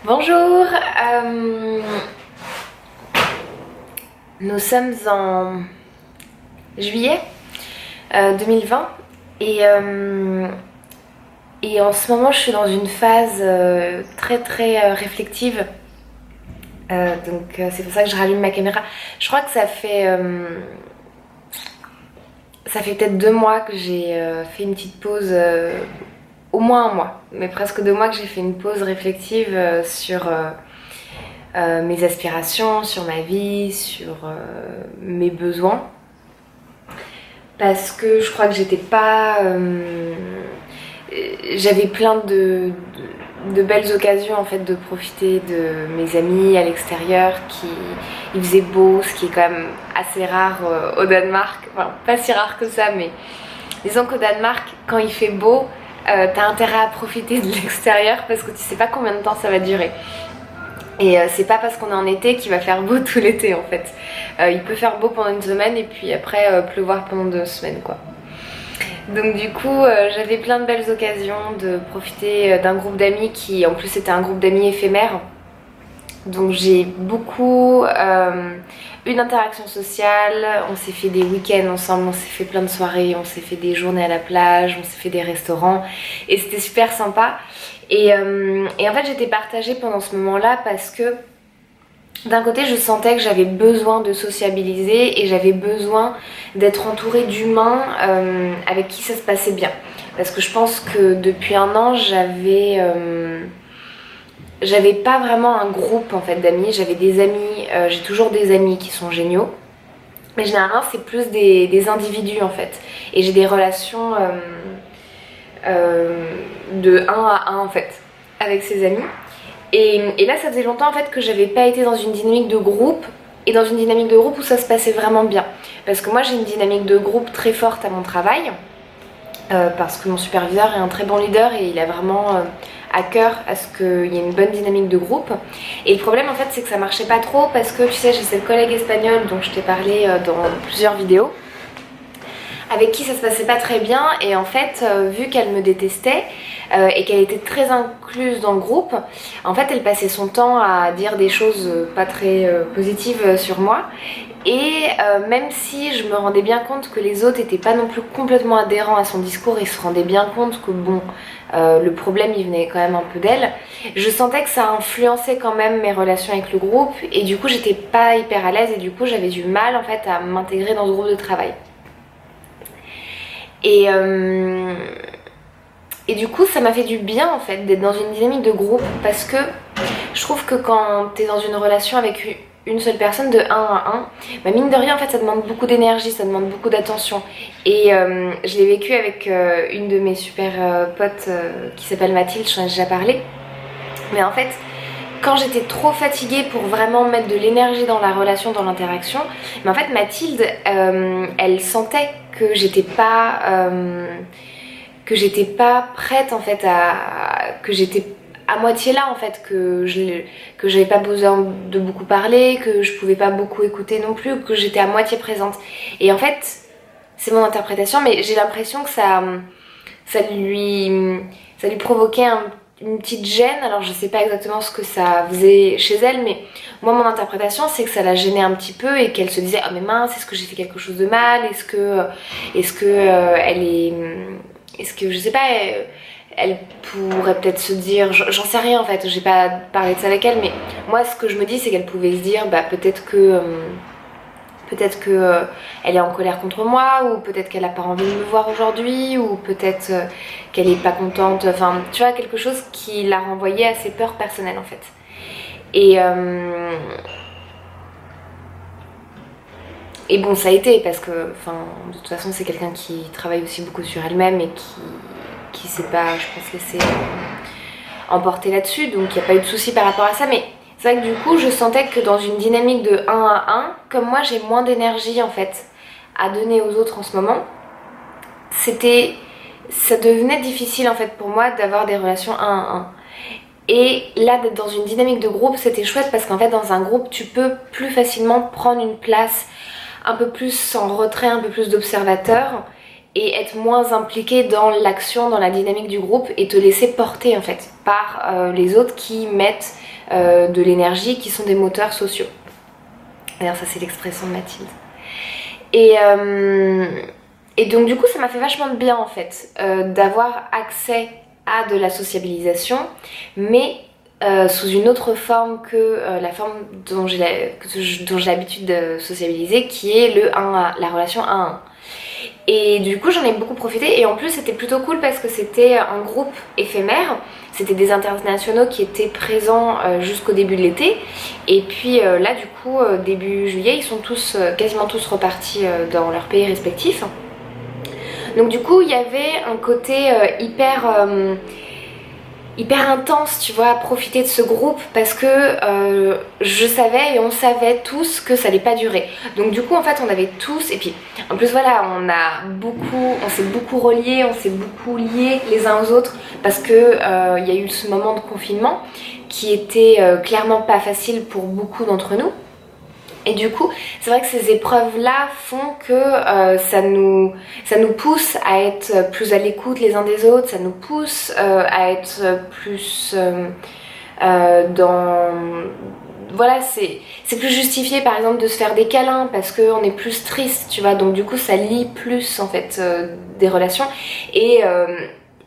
Bonjour, nous sommes en juillet 2020 et en ce moment je suis dans une phase très réflective. C'est pour ça que je rallume ma caméra. Je crois que ça fait peut-être 2 mois que j'ai fait une petite pause, au moins un mois, mais presque 2 mois que j'ai fait une pause réflexive sur mes aspirations, sur ma vie, sur mes besoins. Parce que je crois que j'étais pas... j'avais plein de belles occasions en fait de profiter de mes amis à l'extérieur, il faisait beau, ce qui est quand même assez rare au Danemark, enfin pas si rare que ça, mais disons qu'au Danemark quand il fait beau, t'as intérêt à profiter de l'extérieur parce que tu sais pas combien de temps ça va durer. Et c'est pas parce qu'on est en été qu'il va faire beau tout l'été en fait. Il peut faire beau pendant une semaine et puis après pleuvoir pendant 2 semaines quoi. Donc du coup j'avais plein de belles occasions de profiter d'un groupe d'amis qui en plus était un groupe d'amis éphémère. Donc j'ai beaucoup une interaction sociale, on s'est fait des week-ends ensemble, on s'est fait plein de soirées, on s'est fait des journées à la plage, on s'est fait des restaurants et c'était super sympa. Et en fait j'étais partagée pendant ce moment-là parce que d'un côté je sentais que j'avais besoin de sociabiliser et j'avais besoin d'être entourée d'humains avec qui ça se passait bien. Parce que je pense que depuis un an j'avais pas vraiment un groupe en fait d'amis, j'avais des amis, j'ai toujours des amis qui sont géniaux. Mais généralement c'est plus des individus en fait. Et j'ai des relations de 1 à 1 en fait avec ces amis. Et là ça faisait longtemps en fait que j'avais pas été dans une dynamique de groupe et dans une dynamique de groupe où ça se passait vraiment bien. Parce que moi j'ai une dynamique de groupe très forte à mon travail parce que mon superviseur est un très bon leader et il a vraiment à cœur à ce qu'il y ait une bonne dynamique de groupe. Et le problème en fait c'est que ça marchait pas trop parce que tu sais j'ai cette collègue espagnole dont je t'ai parlé dans plusieurs vidéos avec qui ça se passait pas très bien et en fait vu qu'elle me détestait et qu'elle était très incluse dans le groupe, en fait elle passait son temps à dire des choses pas très positives sur moi et même si je me rendais bien compte que les autres étaient pas non plus complètement adhérents à son discours, ils se rendaient bien compte que bon le problème il venait quand même un peu d'elle, je sentais que ça influençait quand même mes relations avec le groupe et du coup j'étais pas hyper à l'aise et du coup j'avais du mal en fait à m'intégrer dans ce groupe de travail. Et du coup ça m'a fait du bien en fait d'être dans une dynamique de groupe parce que je trouve que quand t'es dans une relation avec une seule personne de 1 à 1, bah mine de rien en fait ça demande beaucoup d'énergie, ça demande beaucoup d'attention. Et je l'ai vécu avec une de mes super potes qui s'appelle Mathilde, j'en ai déjà parlé. Mais en fait quand j'étais trop fatiguée pour vraiment mettre de l'énergie dans la relation, dans l'interaction, mais en fait Mathilde elle sentait que j'étais pas prête en fait que j'étais à moitié là en fait, que j'avais pas besoin de beaucoup parler, que je pouvais pas beaucoup écouter non plus, que j'étais à moitié présente. Et en fait c'est mon interprétation mais j'ai l'impression que ça lui provoquait une petite gêne. Alors je sais pas exactement ce que ça faisait chez elle mais moi mon interprétation c'est que ça la gênait un petit peu et qu'elle se disait oh mais mince, est-ce que j'ai fait quelque chose de mal, est-ce que je sais pas, elle pourrait peut-être se dire, j'en sais rien en fait, j'ai pas parlé de ça avec elle mais moi ce que je me dis c'est qu'elle pouvait se dire bah peut-être que elle est en colère contre moi, ou peut-être qu'elle a pas envie de me voir aujourd'hui, ou peut-être qu'elle est pas contente, enfin tu vois, quelque chose qui l'a renvoyée à ses peurs personnelles en fait. Et bon ça a été parce que de toute façon c'est quelqu'un qui travaille aussi beaucoup sur elle-même et qui s'est pas, je pense, laissé emporter là-dessus, donc il n'y a pas eu de souci par rapport à ça. Mais c'est vrai que du coup je sentais que dans une dynamique de 1 à 1, comme moi j'ai moins d'énergie en fait à donner aux autres en ce moment, ça devenait difficile en fait pour moi d'avoir des relations 1 à 1. Et là d'être dans une dynamique de groupe c'était chouette parce qu'en fait dans un groupe tu peux plus facilement prendre une place un peu plus en retrait, un peu plus d'observateur et être moins impliqué dans l'action, dans la dynamique du groupe et te laisser porter en fait par les autres qui mettent de l'énergie, qui sont des moteurs sociaux. D'ailleurs ça c'est l'expression de Mathilde. Et donc du coup ça m'a fait vachement de bien en fait d'avoir accès à de la sociabilisation, mais sous une autre forme que la forme dont j'ai l'habitude de sociabiliser, qui est le 1 à, la relation 1 à 1. Et du coup j'en ai beaucoup profité, et en plus c'était plutôt cool parce que c'était un groupe éphémère, c'était des internationaux qui étaient présents jusqu'au début de l'été, et puis là du coup début juillet ils sont tous, quasiment tous repartis dans leur pays respectifs. Donc du coup il y avait un côté hyper intense, tu vois, à profiter de ce groupe parce que je savais et on savait tous que ça allait pas durer. Donc du coup en fait on avait tous, et puis en plus voilà, on s'est beaucoup reliés, on s'est beaucoup liés les uns aux autres parce que il y a eu ce moment de confinement qui était clairement pas facile pour beaucoup d'entre nous. Et du coup, c'est vrai que ces épreuves-là font que ça nous pousse à être plus à l'écoute les uns des autres, ça nous pousse à être plus dans... Voilà, c'est plus justifié par exemple de se faire des câlins parce qu'on est plus triste, tu vois, donc du coup ça lie plus en fait des relations. Et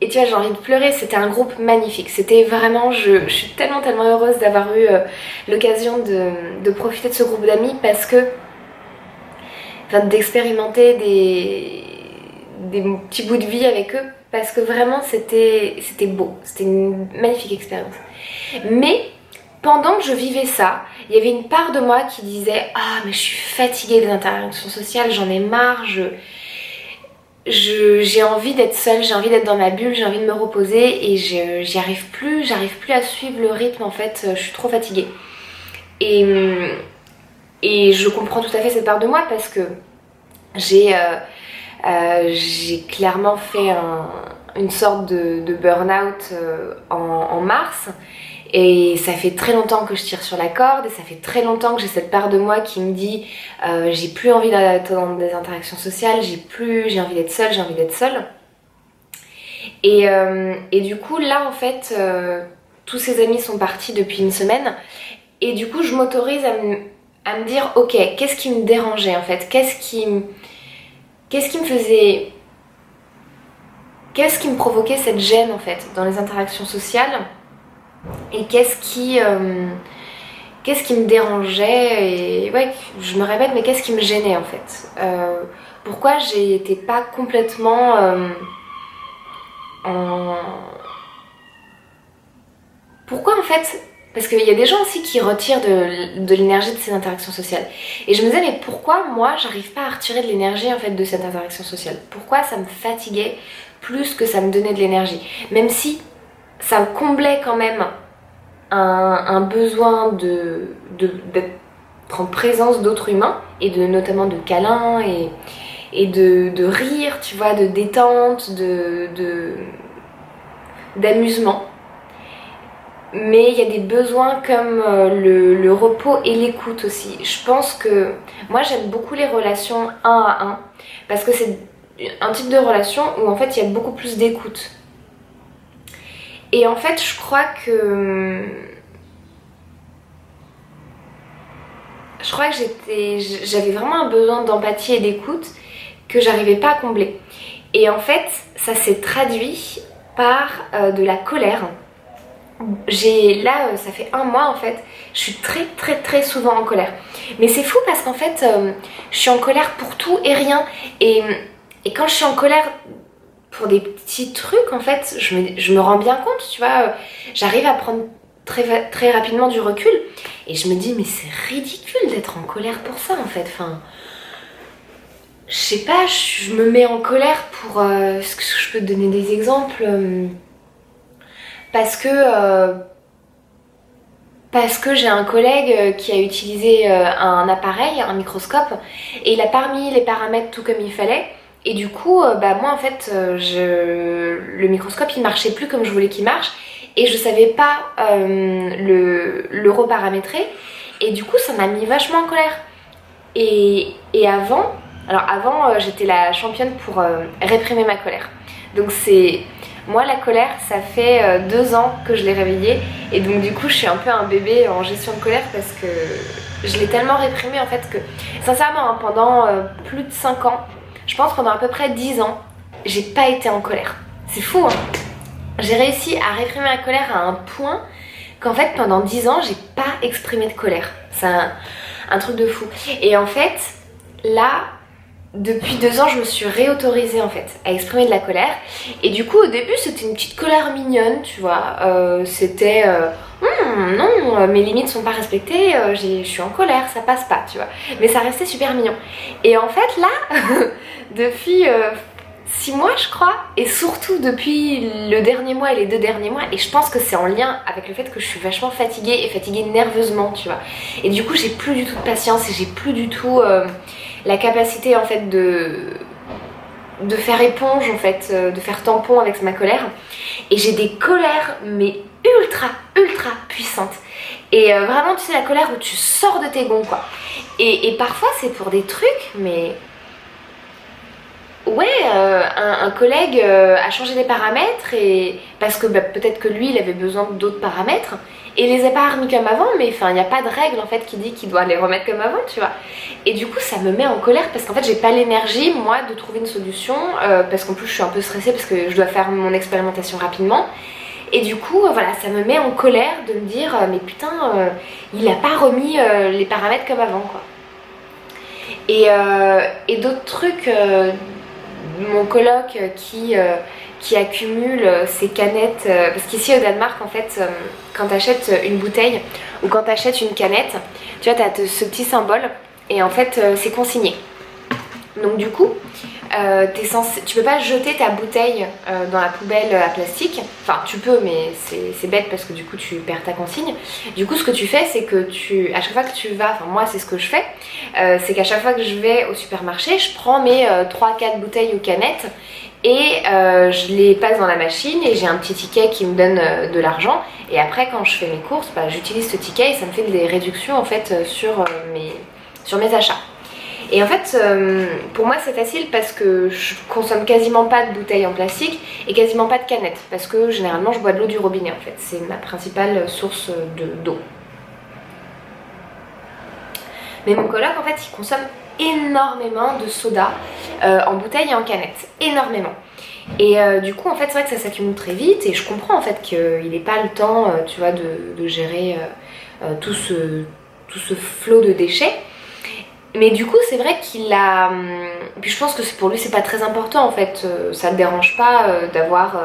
tu vois, j'ai envie de pleurer, c'était un groupe magnifique, c'était vraiment, je suis tellement heureuse d'avoir eu l'occasion de profiter de ce groupe d'amis parce que, enfin, d'expérimenter des petits bouts de vie avec eux, parce que vraiment c'était beau, c'était une magnifique expérience. Mais pendant que je vivais ça, il y avait une part de moi qui disait « Ah mais je suis fatiguée des interactions sociales, j'en ai marre, j'ai envie d'être seule, j'ai envie d'être dans ma bulle, j'ai envie de me reposer et j'y arrive plus à suivre le rythme en fait, je suis trop fatiguée. » Et je comprends tout à fait cette part de moi parce que j'ai clairement fait une sorte de burn-out en mars. Et ça fait très longtemps que je tire sur la corde, et ça fait très longtemps que j'ai cette part de moi qui me dit j'ai plus envie d'être dans des interactions sociales, j'ai envie d'être seule. Et du coup là en fait tous ces amis sont partis depuis une semaine, et du coup je m'autorise à me dire ok, qu'est-ce qui me dérangeait en fait, qu'est-ce qui me faisait, qu'est-ce qui me provoquait cette gêne en fait dans les interactions sociales. Et qu'est-ce qui me dérangeait, et ouais, je me répète, mais qu'est-ce qui me gênait en fait, pourquoi j'étais pas complètement pourquoi en fait, parce qu'il y a des gens aussi qui retirent de l'énergie de ces interactions sociales, et je me disais mais pourquoi moi j'arrive pas à retirer de l'énergie en fait de cette interaction sociale, pourquoi ça me fatiguait plus que ça me donnait de l'énergie, même si ça me comblait quand même un besoin d'être en présence d'autres humains, et notamment de câlins et de rire, tu vois, de détente, d'amusement. Mais il y a des besoins comme le repos et l'écoute aussi. Je pense que moi j'aime beaucoup les relations 1 à 1 parce que c'est un type de relation où en fait il y a beaucoup plus d'écoute. Et en fait, je crois que j'avais vraiment un besoin d'empathie et d'écoute que j'arrivais pas à combler. Et en fait, ça s'est traduit par de la colère. Ça fait 1 mois en fait, je suis très souvent en colère. Mais c'est fou parce qu'en fait, je suis en colère pour tout et rien. Et quand je suis en colère pour des petits trucs en fait, je me rends bien compte, tu vois, j'arrive à prendre très rapidement du recul, et je me dis mais c'est ridicule d'être en colère pour ça en fait, enfin je sais pas, je me mets en colère pour est-ce que je peux te donner des exemples, parce que j'ai un collègue qui a utilisé un appareil, un microscope, et il a pas mis les paramètres tout comme il fallait. Et du coup, moi en fait, le microscope il marchait plus comme je voulais qu'il marche, et je savais pas le reparamétrer, et du coup ça m'a mis vachement en colère. Et avant, j'étais la championne pour réprimer ma colère. Donc Moi la colère ça fait 2 ans que je l'ai réveillée et donc du coup je suis un peu un bébé en gestion de colère parce que je l'ai tellement réprimée en fait que sincèrement pendant plus de 5 ans, je pense pendant à peu près 10 ans, j'ai pas été en colère. C'est fou hein. J'ai réussi à réprimer ma colère à un point qu'en fait pendant 10 ans j'ai pas exprimé de colère. C'est un truc de fou. Et en fait là depuis 2 ans je me suis réautorisée en fait à exprimer de la colère. Et du coup au début c'était une petite colère mignonne tu vois. C'était non mes limites sont pas respectées, je suis en colère, ça passe pas tu vois. Mais ça restait super mignon. Et en fait là depuis 6 mois je crois, et surtout depuis le dernier mois et les 2 derniers mois, et je pense que c'est en lien avec le fait que je suis vachement fatiguée et fatiguée nerveusement tu vois. Et du coup j'ai plus du tout de patience et j'ai plus du tout la capacité en fait de faire éponge en fait, de faire tampon avec ma colère. Et j'ai des colères mais ultra puissantes. Et vraiment tu sais la colère où tu sors de tes gonds quoi. Et parfois c'est pour des trucs mais... Ouais, un collègue a changé les paramètres et parce que peut-être que lui il avait besoin d'autres paramètres et les a pas remis comme avant, mais enfin il n'y a pas de règle en fait qui dit qu'il doit les remettre comme avant tu vois. Et du coup ça me met en colère parce qu'en fait j'ai pas l'énergie moi de trouver une solution parce qu'en plus je suis un peu stressée parce que je dois faire mon expérimentation rapidement. Et du coup voilà ça me met en colère de me dire mais putain il a pas remis les paramètres comme avant quoi. Et d'autres trucs... mon coloc qui accumule ses canettes parce qu'ici au Danemark en fait quand tu achètes une bouteille ou quand tu achètes une canette tu vois tu as ce petit symbole et en fait c'est consigné donc du coup tu peux pas jeter ta bouteille dans la poubelle à plastique, enfin tu peux mais c'est bête parce que du coup tu perds ta consigne. Du coup ce que tu fais c'est que à chaque fois que tu vas, enfin moi c'est ce que je fais, c'est qu'à chaque fois que je vais au supermarché je prends mes 3-4 bouteilles ou canettes et je les passe dans la machine et j'ai un petit ticket qui me donne de l'argent et après quand je fais mes courses j'utilise ce ticket et ça me fait des réductions en fait sur mes achats. Et en fait, pour moi c'est facile parce que je consomme quasiment pas de bouteilles en plastique et quasiment pas de canettes parce que généralement je bois de l'eau du robinet en fait, c'est ma principale source d'eau. Mais mon coloc en fait il consomme énormément de soda en bouteille et en canette, énormément. Et du coup en fait c'est vrai que ça s'accumule très vite et je comprends en fait qu'il n'ait pas le temps tu vois de gérer tout ce flot de déchets. Mais du coup c'est vrai qu'il a... Puis je pense que pour lui c'est pas très important en fait, ça ne dérange pas d'avoir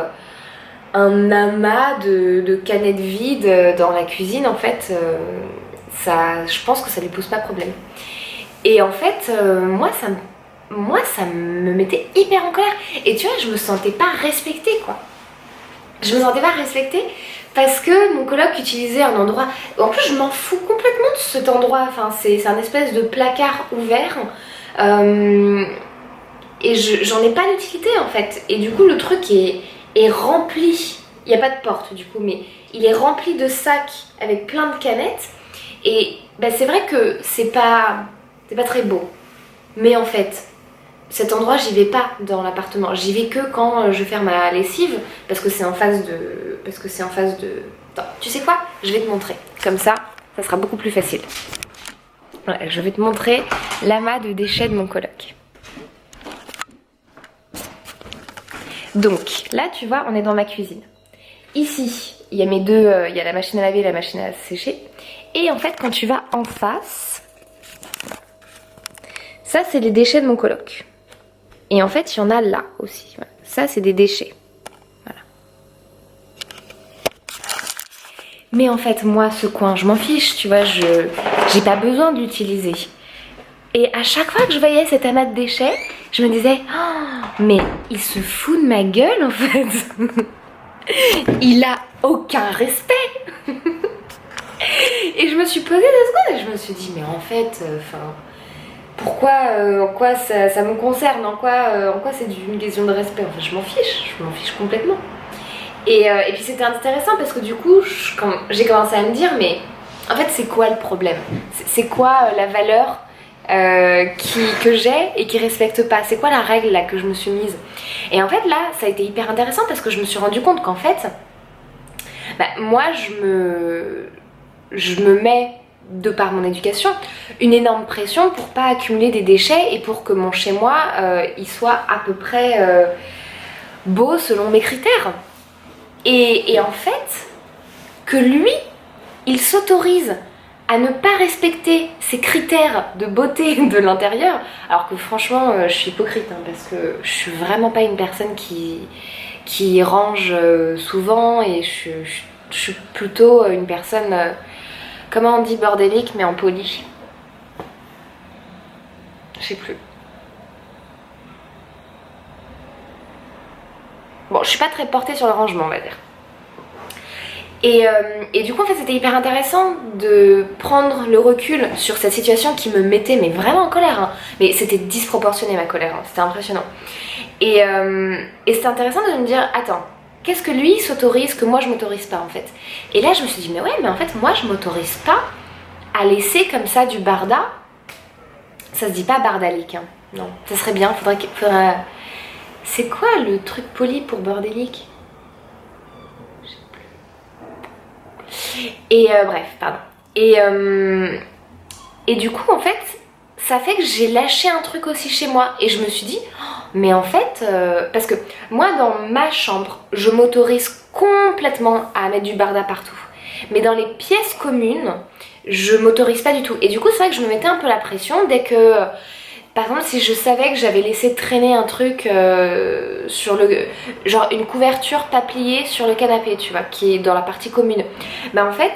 un amas de canettes vides dans la cuisine en fait, je pense que ça lui pose pas de problème. Et en fait moi ça me mettait hyper en colère et tu vois je me sentais pas respectée quoi. Je me sentais pas respectée parce que mon coloc utilisait un endroit... En plus je m'en fous complètement de cet endroit, enfin, c'est un espèce de placard ouvert et j'en ai pas d'utilité en fait. Et du coup le truc est rempli, il n'y a pas de porte du coup, mais il est rempli de sacs avec plein de canettes et c'est vrai que c'est pas très beau. Mais en fait... cet endroit j'y vais pas dans l'appartement, j'y vais que quand je vais faire ma lessive parce que c'est en face de... Attends, tu sais quoi? Je vais te montrer, comme ça sera beaucoup plus facile. Voilà, je vais te montrer l'amas de déchets de mon coloc. Donc là tu vois on est dans ma cuisine. Ici il y a il y a la machine à laver et la machine à sécher. Et en fait quand tu vas en face, ça c'est les déchets de mon coloc. Et en fait, il y en a là aussi. Voilà. Ça, c'est des déchets. Voilà. Mais en fait, moi, ce coin, je m'en fiche, tu vois. J'ai pas besoin de l'utiliser. Et à chaque fois que je voyais cet amas de déchets, je me disais, oh, mais il se fout de ma gueule, en fait. Il a aucun respect. Et je me suis posé 2 secondes et je me suis dit, mais en fait, pourquoi, en quoi ça me concerne, en quoi c'est une question de respect, enfin je m'en fiche complètement. Et puis c'était intéressant parce que du coup j'ai commencé à me dire mais en fait c'est quoi le problème, c'est quoi la valeur que j'ai et qui respecte pas? C'est quoi la règle là que je me suis mise? Et en fait là ça a été hyper intéressant parce que je me suis rendu compte qu'en fait moi je me mets, de par mon éducation, une énorme pression pour pas accumuler des déchets et pour que mon chez moi il soit à peu près beau selon mes critères. Et en fait, que lui, il s'autorise à ne pas respecter ces critères de beauté de l'intérieur, alors que franchement, je suis hypocrite, hein, parce que je suis vraiment pas une personne qui range souvent, et je suis plutôt une personne, comment on dit bordélique, mais en poli. Je sais plus. Bon, je suis pas très portée sur le rangement, on va dire. Et du coup, en fait, c'était hyper intéressant de prendre le recul sur cette situation qui me mettait mais vraiment en colère. Hein. Mais c'était disproportionné ma colère, hein. C'était impressionnant. Et c'était intéressant de me dire, attends, qu'est-ce que lui s'autorise que moi je m'autorise pas en fait? Et là, je me suis dit, mais ouais, mais en fait, moi je m'autorise pas à laisser comme ça du barda. Ça se dit pas bardalique, hein. Non, ça serait bien, faudrait... C'est quoi le truc poli pour bordélique? Et bref, pardon. Et du coup, en fait, ça fait que j'ai lâché un truc aussi chez moi. Et je me suis dit, oh, mais en fait, parce que moi, dans ma chambre, je m'autorise complètement à mettre du barda partout. Mais dans les pièces communes, je m'autorise pas du tout. Et du coup, c'est vrai que je me mettais un peu la pression dès que... Par exemple, si je savais que j'avais laissé traîner un truc sur le... genre une couverture pas pliée sur le canapé, tu vois, qui est dans la partie commune. Bah en fait,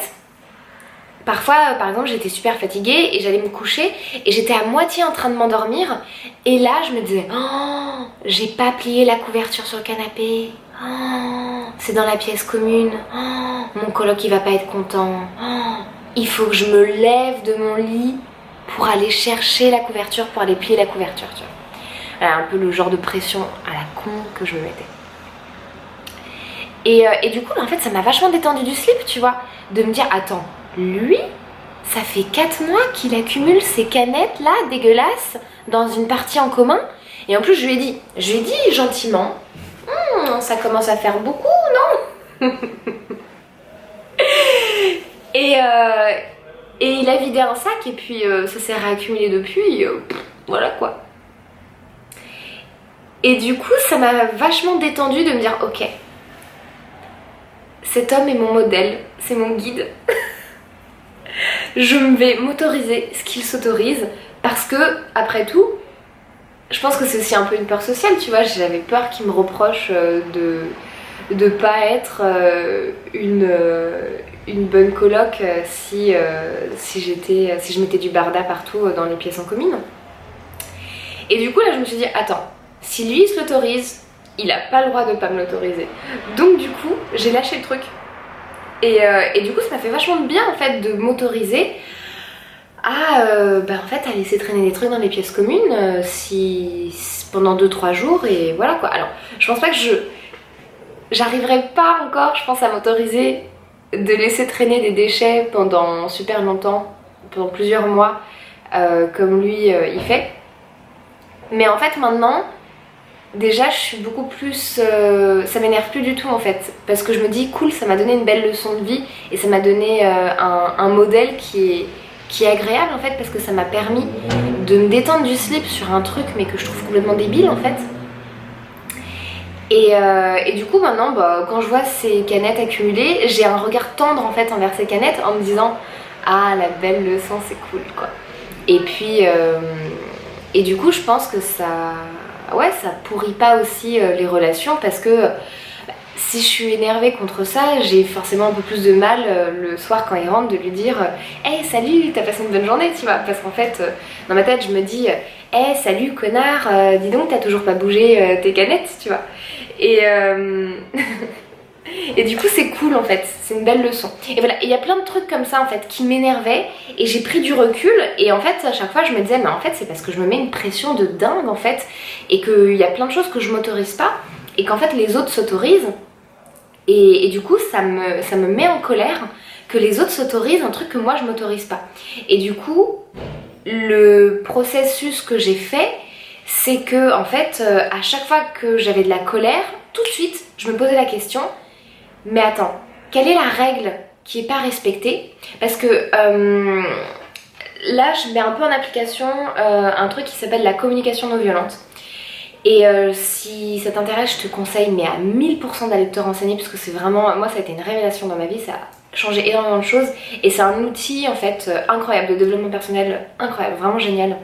parfois, par exemple, j'étais super fatiguée et j'allais me coucher et j'étais à moitié en train de m'endormir. Et là, je me disais, oh, j'ai pas plié la couverture sur le canapé. Oh, c'est dans la pièce commune. Oh, mon coloc, il va pas être content. Oh, il faut que je me lève de mon lit pour aller chercher la couverture, pour aller plier la couverture, tu vois. Voilà, un peu le genre de pression à la con que je me mettais. Et du coup, en fait, ça m'a vachement détendu du slip, tu vois, de me dire, attends, lui, ça fait 4 mois qu'il accumule ces canettes là, dégueulasses, dans une partie en commun. Et en plus, je lui ai dit gentiment, ça commence à faire beaucoup, non? Et il a vidé un sac et puis ça s'est réaccumulé depuis, voilà quoi. Et du coup, ça m'a vachement détendue de me dire, ok, cet homme est mon modèle, c'est mon guide. Je vais m'autoriser ce qu'il s'autorise parce que, après tout, je pense que c'est aussi un peu une peur sociale, tu vois. J'avais peur qu'il me reproche de pas être une bonne coloc si je mettais du barda partout dans les pièces en commune. Et du coup là je me suis dit, attends, si lui il se l'autorise, il a pas le droit de pas me l'autoriser. Donc du coup j'ai lâché le truc. Et du coup ça m'a fait vachement de bien en fait de m'autoriser en fait à laisser traîner des trucs dans les pièces communes pendant 2-3 jours et voilà quoi. Alors je pense pas que j'arriverai pas encore, je pense, à m'autoriser de laisser traîner des déchets pendant super longtemps, pendant plusieurs mois, comme lui il fait. Mais en fait maintenant, déjà je suis beaucoup plus... ça m'énerve plus du tout en fait, parce que je me dis cool, ça m'a donné une belle leçon de vie et ça m'a donné un modèle qui est agréable en fait, parce que ça m'a permis de me détendre du slip sur un truc mais que je trouve complètement débile en fait. Et du coup maintenant quand je vois ces canettes accumulées, j'ai un regard tendre en fait envers ces canettes en me disant ah la belle leçon, c'est cool quoi. Et puis et du coup je pense que ça pourrit pas aussi les relations, parce que si je suis énervée contre ça, j'ai forcément un peu plus de mal le soir quand il rentre de lui dire hey salut, t'as passé une bonne journée, tu vois, parce qu'en fait dans ma tête je me dis hey salut connard, dis donc t'as toujours pas bougé tes canettes, tu vois. Et et du coup c'est cool en fait, c'est une belle leçon. Et voilà, il y a plein de trucs comme ça en fait qui m'énervaient et j'ai pris du recul, et en fait à chaque fois je me disais mais en fait c'est parce que je me mets une pression de dingue en fait, et qu'il y a plein de choses que je m'autorise pas et qu'en fait les autres s'autorisent, et du coup ça me met en colère que les autres s'autorisent un truc que moi je m'autorise pas. Et du coup le processus que j'ai fait, c'est que en fait, à chaque fois que j'avais de la colère, tout de suite, je me posais la question, mais attends, quelle est la règle qui n'est pas respectée? Parce que là, je mets un peu en application un truc qui s'appelle la communication non violente. Et si ça t'intéresse, je te conseille mais à 1000% d'aller te renseigner, parce que c'est vraiment, moi ça a été une révélation dans ma vie, ça a changé énormément de choses et c'est un outil en fait incroyable de développement personnel, incroyable, vraiment génial.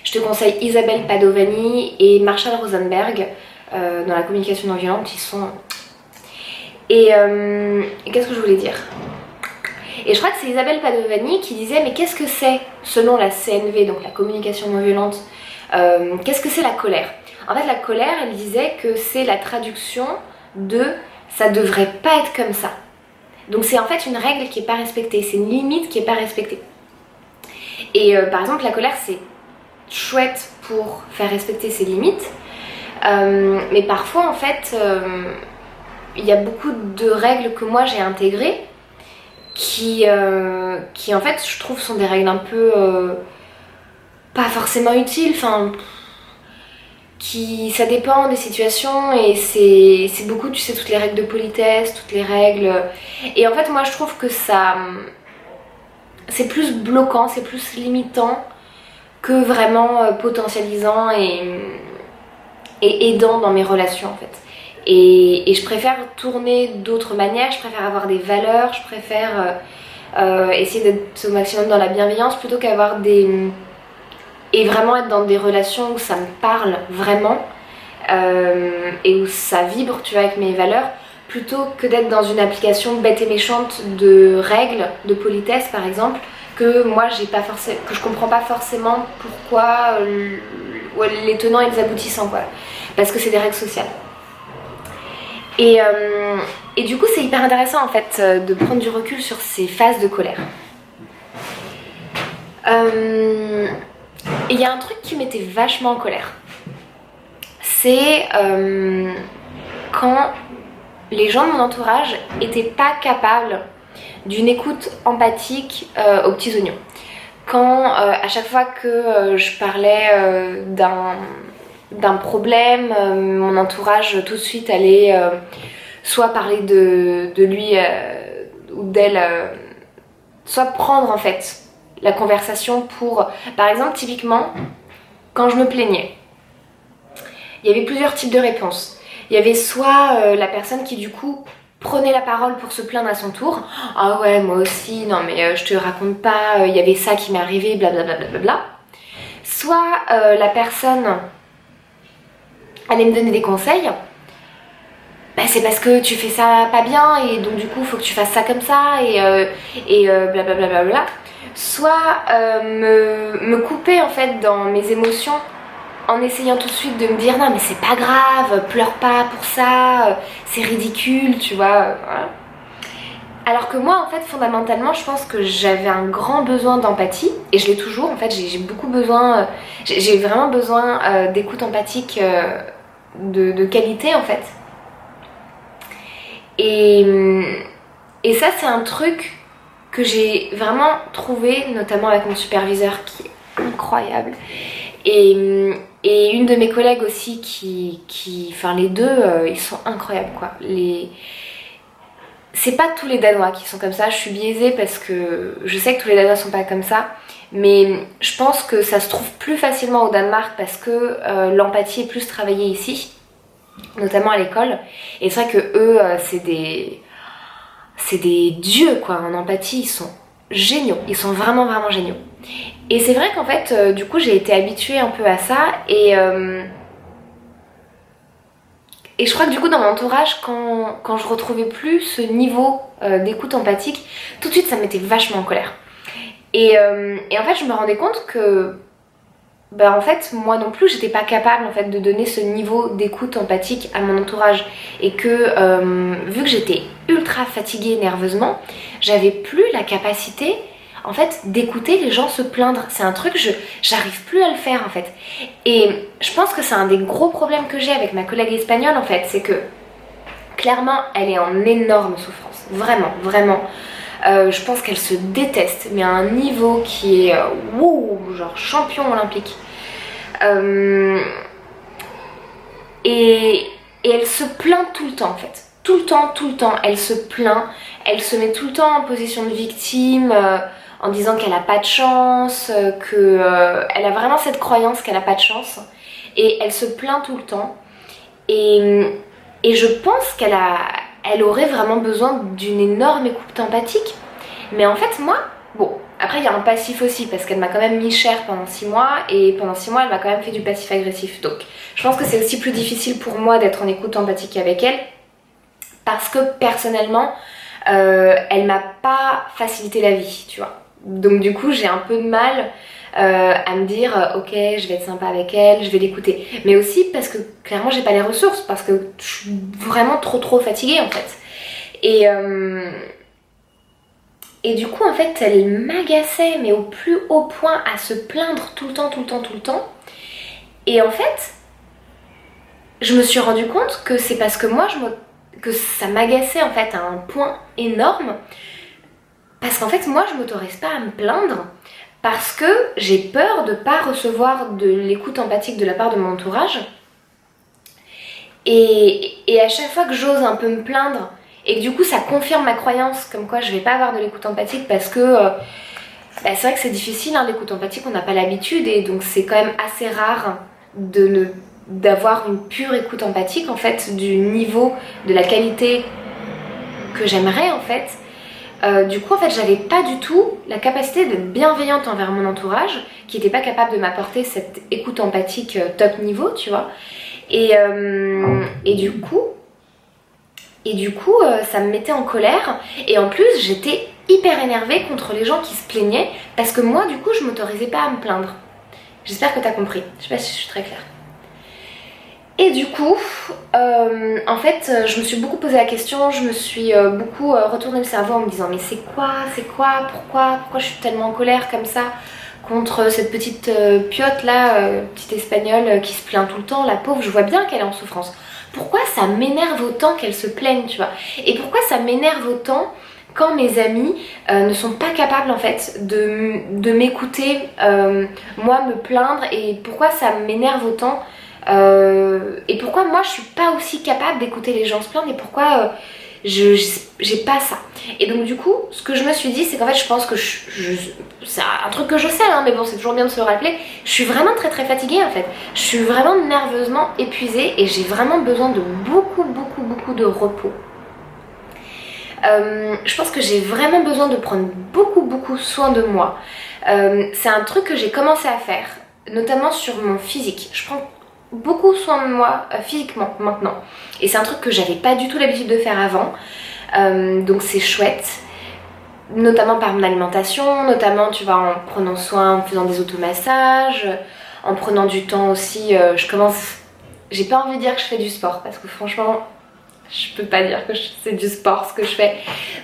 Je te conseille Isabelle Padovani et Marshall Rosenberg dans la communication non violente, ils sont... Et qu'est-ce que je voulais dire? Et je crois que c'est Isabelle Padovani qui disait mais qu'est-ce que c'est, selon la CNV, donc la communication non violente, qu'est-ce que c'est la colère? En fait la colère, elle disait que c'est la traduction de ça devrait pas être comme ça. Donc c'est en fait une règle qui n'est pas respectée, c'est une limite qui n'est pas respectée. Et par exemple la colère c'est chouette pour faire respecter ses limites, mais parfois en fait il y a beaucoup de règles que moi j'ai intégrées qui en fait je trouve sont des règles un peu pas forcément utiles, enfin ça dépend des situations et c'est beaucoup, tu sais, toutes les règles de politesse, toutes les règles, et en fait moi je trouve que ça c'est plus bloquant, c'est plus limitant que vraiment potentialisant et aidant dans mes relations en fait. Et je préfère tourner d'autres manières, je préfère avoir des valeurs, je préfère essayer d'être au maximum dans la bienveillance plutôt qu'avoir des... et vraiment être dans des relations où ça me parle vraiment et où ça vibre, tu vois, avec mes valeurs, plutôt que d'être dans une application bête et méchante de règles, de politesse par exemple, que moi j'ai pas forcément, que je comprends pas forcément pourquoi les tenants et les aboutissants, quoi, parce que c'est des règles sociales. Et du coup c'est hyper intéressant en fait de prendre du recul sur ces phases de colère. Et il y a un truc qui m'était vachement en colère, c'est quand les gens de mon entourage étaient pas capables d'une écoute empathique aux petits oignons. Quand à chaque fois que je parlais d'un problème, mon entourage tout de suite allait soit parler de lui ou d'elle, soit prendre en fait la conversation pour... Par exemple, typiquement, quand je me plaignais, il y avait plusieurs types de réponses. Il y avait soit la personne qui du coup prenait la parole pour se plaindre à son tour. Ah ouais, moi aussi, non mais je te raconte pas, il y avait ça qui m'est arrivé, blablabla. Bla bla bla. Soit la personne allait me donner des conseils. Bah, c'est parce que tu fais ça pas bien et donc du coup il faut que tu fasses ça comme ça et blablabla. Bla bla. Soit me couper en fait dans mes émotions en essayant tout de suite de me dire non mais c'est pas grave, pleure pas pour ça, c'est ridicule, tu vois, voilà. Alors que moi en fait fondamentalement je pense que j'avais un grand besoin d'empathie et je l'ai toujours en fait, j'ai beaucoup besoin, j'ai vraiment besoin d'écoute empathique de qualité en fait. Et ça c'est un truc que j'ai vraiment trouvé, notamment avec mon superviseur qui est incroyable. Et une de mes collègues aussi enfin les deux, ils sont incroyables quoi. C'est pas tous les Danois qui sont comme ça, je suis biaisée parce que je sais que tous les Danois sont pas comme ça, mais je pense que ça se trouve plus facilement au Danemark parce que l'empathie est plus travaillée ici, notamment à l'école. Et c'est vrai que eux, c'est des dieux quoi, en empathie, ils sont géniaux, ils sont vraiment vraiment géniaux. Et c'est vrai qu'en fait, du coup, j'ai été habituée un peu à ça et je crois que du coup, dans mon entourage, quand je retrouvais plus ce niveau d'écoute empathique, tout de suite, ça me mettait vachement en colère. Et en fait, je me rendais compte que, bah en fait, moi non plus, j'étais pas capable en fait de donner ce niveau d'écoute empathique à mon entourage et que vu que j'étais ultra fatiguée nerveusement, j'avais plus la capacité en fait d'écouter les gens se plaindre. C'est un truc, j'arrive plus à le faire en fait. Et je pense que c'est un des gros problèmes que j'ai avec ma collègue espagnole en fait, c'est que clairement elle est en énorme souffrance, vraiment, vraiment. Je pense qu'elle se déteste, mais à un niveau qui est wow, genre champion olympique. Et elle se plaint tout le temps en fait. Tout le temps, elle se plaint. Elle se met tout le temps en position de victime, en disant qu'elle a pas de chance, elle a vraiment cette croyance qu'elle a pas de chance. Et elle se plaint tout le temps. Et je pense elle aurait vraiment besoin d'une énorme écoute empathique. Mais en fait, moi, bon, après il y a un passif aussi, parce qu'elle m'a quand même mis cher pendant 6 mois, et pendant 6 mois, elle m'a quand même fait du passif agressif. Donc, je pense que c'est aussi plus difficile pour moi d'être en écoute empathique avec elle, parce que personnellement, elle m'a pas facilité la vie, tu vois. Donc du coup, j'ai un peu de mal à me dire ok, je vais être sympa avec elle, je vais l'écouter. Mais aussi parce que clairement j'ai pas les ressources, parce que je suis vraiment trop fatiguée en fait. Et du coup en fait elle m'agaçait, mais au plus haut point, à se plaindre tout le temps. Et en fait je me suis rendu compte que c'est parce que que ça m'agaçait en fait à un point énorme, parce qu'en fait moi je m'autorise pas à me plaindre, parce que j'ai peur de ne pas recevoir de l'écoute empathique de la part de mon entourage. Et à chaque fois que j'ose un peu me plaindre, et que du coup ça confirme ma croyance comme quoi je vais pas avoir de l'écoute empathique, parce que c'est vrai que c'est difficile, hein, l'écoute empathique, on n'a pas l'habitude, et donc c'est quand même assez rare d'avoir une pure écoute empathique en fait, du niveau, de la qualité que j'aimerais en fait. Du coup en fait j'avais pas du tout la capacité d'être bienveillante envers mon entourage, qui était pas capable de m'apporter cette écoute empathique top niveau, tu vois. Et du coup ça me mettait en colère, et en plus j'étais hyper énervée contre les gens qui se plaignaient, parce que moi du coup je m'autorisais pas à me plaindre. J'espère que t'as compris, je sais pas si je suis très claire. Et du coup, en fait, je me suis beaucoup posé la question, je me suis beaucoup retourné le cerveau en me disant mais c'est quoi, pourquoi je suis tellement en colère comme ça contre cette petite piote là, petite espagnole qui se plaint tout le temps, la pauvre, je vois bien qu'elle est en souffrance. Pourquoi ça m'énerve autant qu'elle se plaigne, tu vois? Et pourquoi ça m'énerve autant quand mes amis ne sont pas capables en fait de m'écouter, moi me plaindre, et pourquoi ça m'énerve autant? Et pourquoi moi je suis pas aussi capable d'écouter les gens se plaindre, et pourquoi j'ai pas ça. Et donc du coup ce que je me suis dit, c'est qu'en fait je pense que c'est un truc que je sais, hein, mais bon c'est toujours bien de se le rappeler, je suis vraiment très fatiguée en fait, je suis vraiment nerveusement épuisée, et j'ai vraiment besoin de beaucoup de repos. Je pense que j'ai vraiment besoin de prendre beaucoup soin de moi. C'est un truc que j'ai commencé à faire, notamment sur mon physique. Je prends beaucoup soin de moi physiquement maintenant, et c'est un truc que j'avais pas du tout l'habitude de faire avant, donc c'est chouette, notamment par mon alimentation, notamment tu vois en prenant soin, en faisant des automassages, en prenant du temps aussi. J'ai pas envie de dire que je fais du sport, parce que franchement je peux pas dire que c'est du sport ce que je fais,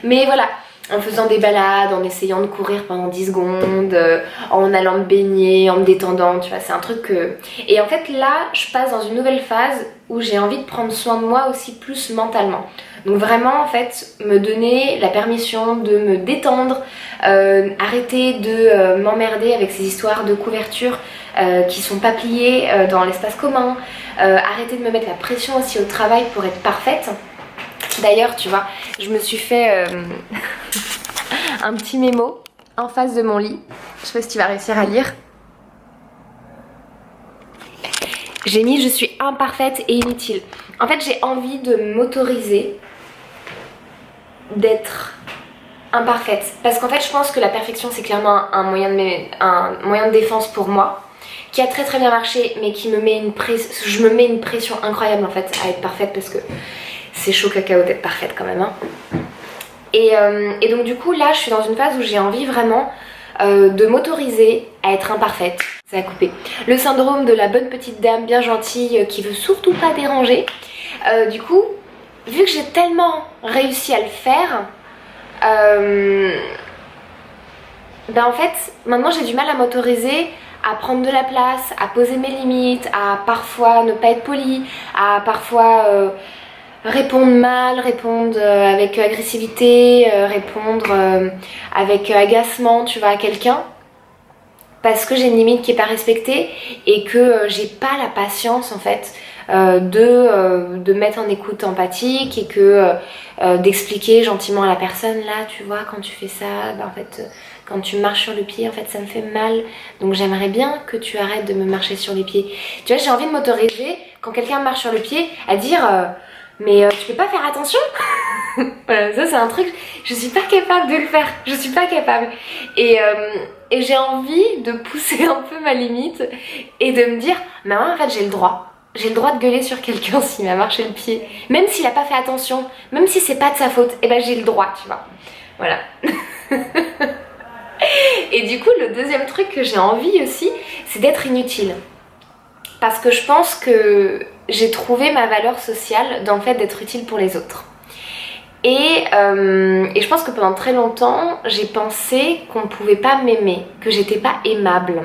mais voilà, en faisant des balades, en essayant de courir pendant 10 secondes, en allant me baigner, en me détendant, tu vois, c'est un truc que... Et en fait là, je passe dans une nouvelle phase où j'ai envie de prendre soin de moi aussi, plus mentalement. Donc vraiment en fait, me donner la permission de me détendre, arrêter de m'emmerder avec ces histoires de couverture qui sont pas pliées dans l'espace commun, arrêter de me mettre la pression aussi au travail pour être parfaite. D'ailleurs, tu vois, je me suis fait un petit mémo en face de mon lit. Je sais pas si tu vas réussir à lire. J'ai mis « Je suis imparfaite et inutile ». En fait, j'ai envie de m'autoriser d'être imparfaite. Parce qu'en fait, je pense que la perfection, c'est clairement un moyen de défense pour moi, qui a très bien marché, mais qui me met je me mets une pression incroyable en fait à être parfaite, parce que c'est chaud cacao d'être parfaite quand même, hein. Et donc du coup là je suis dans une phase où j'ai envie vraiment de m'autoriser à être imparfaite. Ça a coupé. Le syndrome de la bonne petite dame bien gentille qui veut surtout pas déranger. Du coup, vu que j'ai tellement réussi à le faire, ben en fait maintenant j'ai du mal à m'autoriser à prendre de la place, à poser mes limites, à parfois ne pas être polie, à parfois répondre mal, répondre avec agressivité, répondre avec agacement, tu vois, à quelqu'un. Parce que j'ai une limite qui est pas respectée et que j'ai pas la patience en fait de mettre en écoute empathique et que d'expliquer gentiment à la personne là tu vois quand tu fais ça bah, en fait quand tu marches sur le pied en fait ça me fait mal donc j'aimerais bien que tu arrêtes de me marcher sur les pieds. Tu vois j'ai envie de m'autoriser quand quelqu'un marche sur le pied à dire mais tu peux pas faire attention. Voilà, ça c'est un truc, je suis pas capable de le faire, je suis pas capable. Et j'ai envie de pousser un peu ma limite et de me dire, mais moi en fait j'ai le droit. J'ai le droit de gueuler sur quelqu'un s'il m'a marché le pied, même s'il a pas fait attention, même si c'est pas de sa faute, et ben j'ai le droit, tu vois. Voilà. Et du coup, le deuxième truc que j'ai envie aussi, c'est d'être inutile. Parce que je pense que j'ai trouvé ma valeur sociale dans le fait d'être utile pour les autres. Et je pense que pendant très longtemps, j'ai pensé qu'on ne pouvait pas m'aimer, que j'étais pas aimable.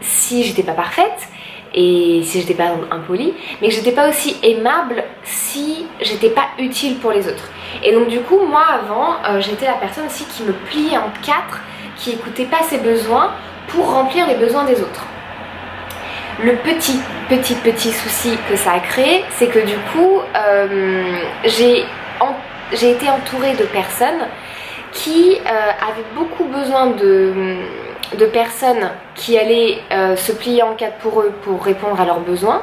Si j'étais pas parfaite, et si j'étais pas impolie, mais que j'étais pas aussi aimable si j'étais pas utile pour les autres. Et donc du coup, moi avant, j'étais la personne aussi qui me pliait en quatre, qui écoutait pas ses besoins pour remplir les besoins des autres. Le petit souci que ça a créé, c'est que du coup, j'ai été entourée de personnes qui avaient beaucoup besoin de personnes qui allaient se plier en quatre pour eux pour répondre à leurs besoins,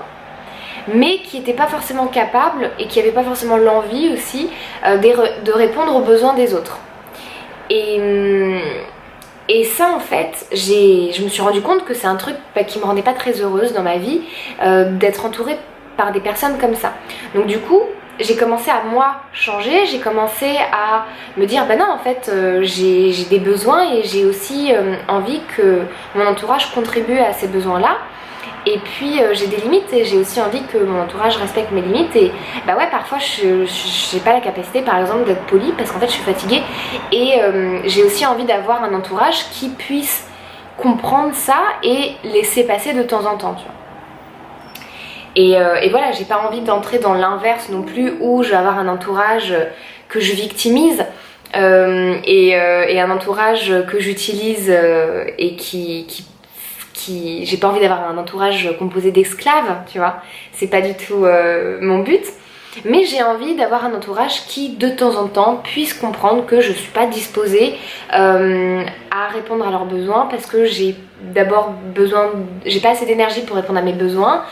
mais qui n'étaient pas forcément capables et qui n'avaient pas forcément l'envie aussi de répondre aux besoins des autres. Et ça en fait, je me suis rendu compte que c'est un truc qui me rendait pas très heureuse dans ma vie, d'être entourée par des personnes comme ça. Donc du coup, j'ai commencé à moi changer, j'ai commencé à me dire bah non en fait j'ai des besoins et j'ai aussi envie que mon entourage contribue à ces besoins-là. Et puis j'ai des limites et j'ai aussi envie que mon entourage respecte mes limites. Et bah ouais, parfois je n'ai pas la capacité par exemple d'être polie parce qu'en fait je suis fatiguée. Et j'ai aussi envie d'avoir un entourage qui puisse comprendre ça et laisser passer de temps en temps, tu vois. Et voilà, j'ai pas envie d'entrer dans l'inverse non plus où je vais avoir un entourage que je victimise et un entourage que j'utilise et qui j'ai pas envie d'avoir un entourage composé d'esclaves, tu vois, c'est pas du tout mon but, mais j'ai envie d'avoir un entourage qui de temps en temps puisse comprendre que je suis pas disposée à répondre à leurs besoins parce que j'ai d'abord besoin, j'ai pas assez d'énergie pour répondre à mes besoins